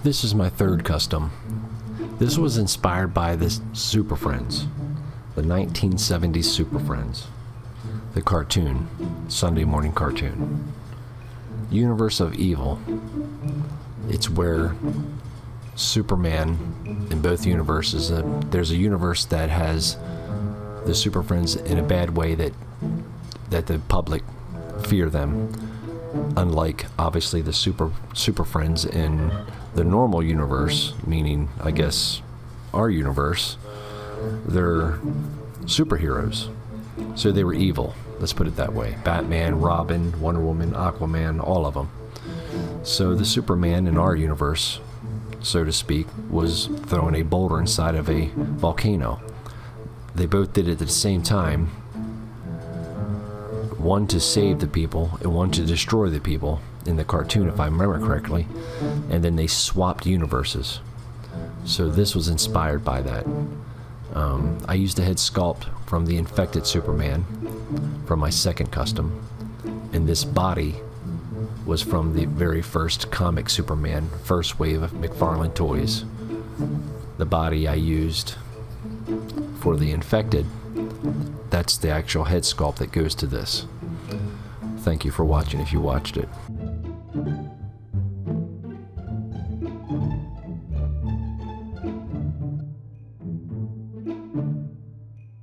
This is my third custom. This was inspired by the Super Friends, the 1970s Super Friends, the cartoon, Sunday morning cartoon. Universe of Evil. It's where Superman in both universes, there's a universe that has the Super Friends in a bad way that the public fear them, unlike obviously the super friends in the normal universe, meaning I guess our universe. They're superheroes, so they were evil, let's put it that way. Batman, Robin, Wonder Woman, Aquaman, all of them. So the Superman in our universe, so to speak, was throwing a boulder inside of a volcano. They both did it at the same time, one to save the people and one to destroy the people in the cartoon, if I remember correctly, and then they swapped universes. So this was inspired by that. I used a head sculpt from the infected Superman from my second custom, and this body was from the very first comic Superman, first wave of McFarlane toys. The body I used for the infected, that's the actual head sculpt that goes to this. Thank you for watching if you watched it.